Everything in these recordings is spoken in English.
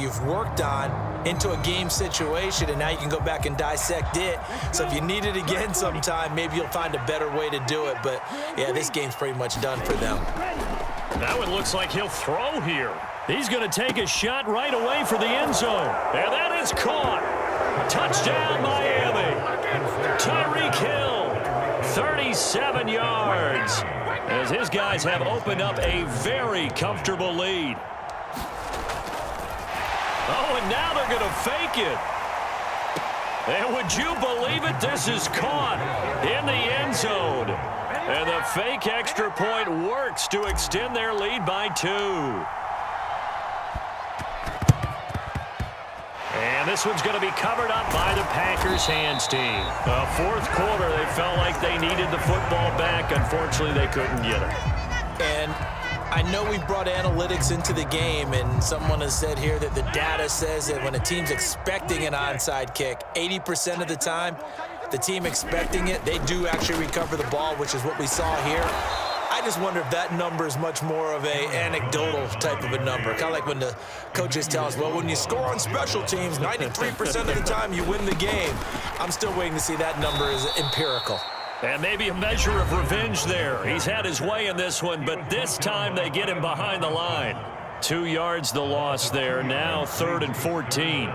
you've worked on into a game situation, and now you can go back and dissect it. So if you need it again sometime, maybe you'll find a better way to do it. But, yeah, this game's pretty much done for them. Now it looks like he'll throw here. He's going to take a shot right away for the end zone. And that is caught. Touchdown, Miami. Tyreek Hill, 37 yards, as his guys have opened up a very comfortable lead. Oh, and now they're going to fake it. And would you believe it? This is caught in the end zone. And the fake extra point works to extend their lead by 2. And this one's going to be covered up by the Packers hands team. The fourth quarter, they felt like they needed the football back. Unfortunately, they couldn't get it. And I know we brought analytics into the game, and someone has said here that the data says that when a team's expecting an onside kick, 80% of the time, the team expecting it, they do actually recover the ball, which is what we saw here. I just wonder if that number is much more of a anecdotal type of a number. Kind of like when the coaches tell us, well, when you score on special teams, 93% of the time you win the game. I'm still waiting to see that number is empirical. And maybe a measure of revenge there. He's had his way in this one, but this time they get him behind the line. 2 yards the loss there. Now 3rd and 14.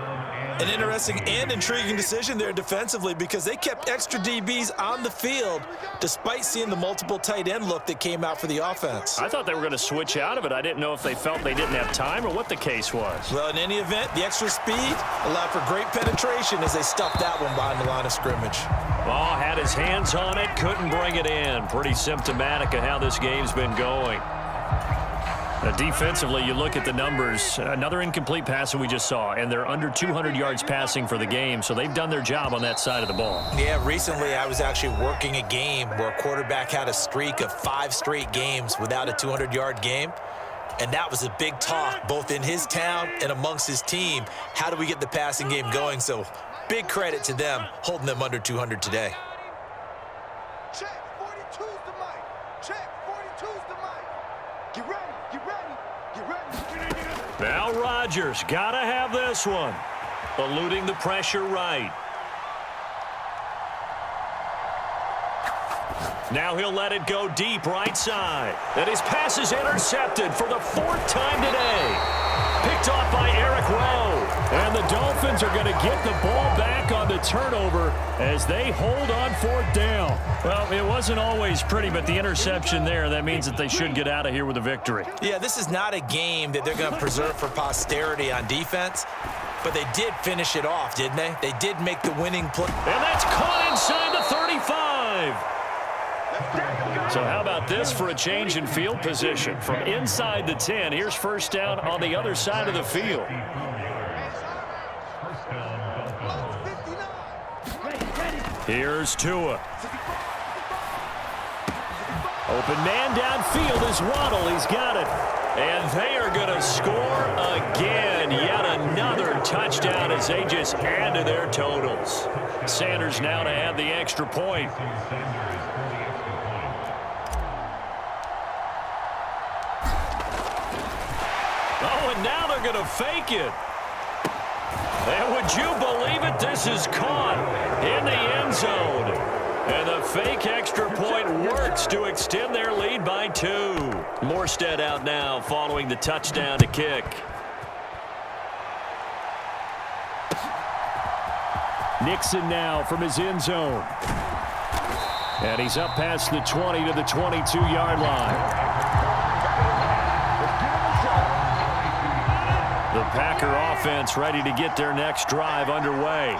An interesting and intriguing decision there defensively, because they kept extra DBs on the field despite seeing the multiple tight end look that came out for the offense. I thought they were going to switch out of it. I didn't know if they felt they didn't have time or what the case was. Well, in any event, the extra speed allowed for great penetration as they stuffed that one behind the line of scrimmage. Oh, had his hands on it, couldn't bring it in. Pretty symptomatic of how this game's been going. Defensively, you look at the numbers. Another incomplete pass that we just saw, and they're under 200 yards passing for the game, so they've done their job on that side of the ball. Yeah, recently I was actually working a game where a quarterback had a streak of 5 straight games without a 200-yard game, and that was a big talk both in his town and amongst his team. How do we get the passing game going? So big credit to them holding them under 200 today. Check, 42's the mic. Check, 42's the mic. Get ready. Now Rodgers got to have this one. Eluding the pressure right. Now he'll let it go deep right side. And his pass is intercepted for the 4th time today. Picked off by Eric Rowe. And the Dolphins are going to get the ball back on the turnover as they hold on 4th down. Well, it wasn't always pretty, but the interception there, that means that they should get out of here with a victory. Yeah, this is not a game that they're going to preserve for posterity on defense, but they did finish it off, didn't they? They did make the winning play. And that's caught inside the 35. So how about this for a change in field position? From inside the 10, here's first down on the other side of the field. Here's Tua. Open man downfield is Waddle. He's got it. And they are going to score again. Yet another touchdown as they just add to their totals. Sanders now to add the extra point. Oh, and now they're going to fake it. And would you believe it? This is caught in the end zone. And the fake extra point works to extend their lead by 2. Morstead out now following the touchdown to kick. Nixon now from his end zone. And he's up past the 20 to the 22-yard line. The Packer offense ready to get their next drive underway.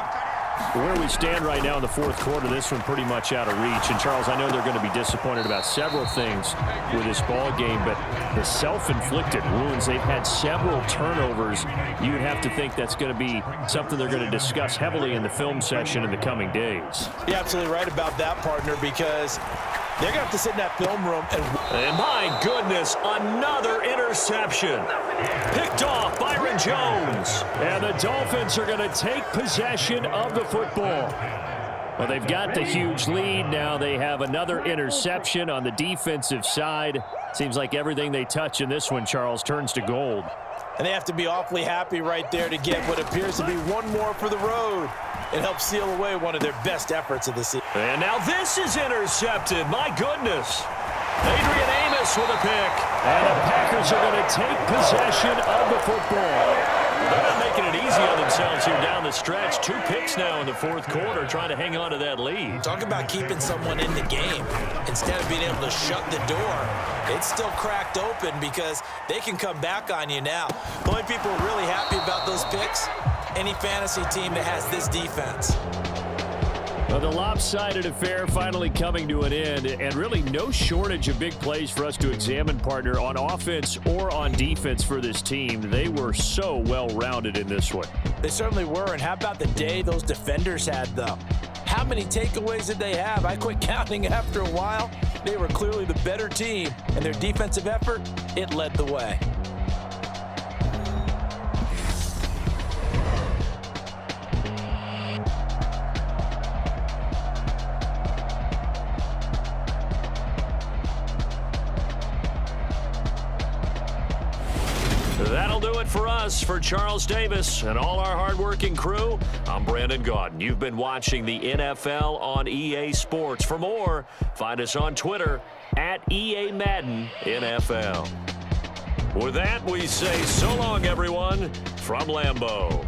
Where we stand right now in the 4th quarter, this one pretty much out of reach. And, Charles, I know they're going to be disappointed about several things with this ball game, but the self-inflicted wounds, they've had several turnovers. You would have to think that's going to be something they're going to discuss heavily in the film session in the coming days. You're absolutely right about that, partner, because they're going to have to sit in that film room and my goodness, another interception. Picked off Byron Jones. And the Dolphins are going to take possession of the football. Well, they've got the huge lead. Now they have another interception on the defensive side. Seems like everything they touch in this one, Charles, turns to gold. And they have to be awfully happy right there to get what appears to be one more for the road. It helps seal away one of their best efforts of the season. And now this is intercepted. My goodness. Adrian Amos with a pick. And the Packers are going to take possession of the football. They're not making it easy on themselves here down the stretch. 2 picks now in the fourth quarter, trying to hang on to that lead. Talk about keeping someone in the game. Instead of being able to shut the door, it's still cracked open because they can come back on you now. The only people really happy about those picks, any fantasy team that has this defense. Well, the lopsided affair finally coming to an end, and really no shortage of big plays for us to examine, partner, on offense or on defense for this team. They were so well-rounded in this one. They certainly were, and how about the day those defenders had, though? How many takeaways did they have? I quit counting after a while. They were clearly the better team, and their defensive effort, it led the way. That'll do it for us. For Charles Davis and all our hardworking crew, I'm Brandon Gaudin. You've been watching the NFL on EA Sports. For more, find us on Twitter at EA Madden NFL. With that, we say so long, everyone, from Lambeau.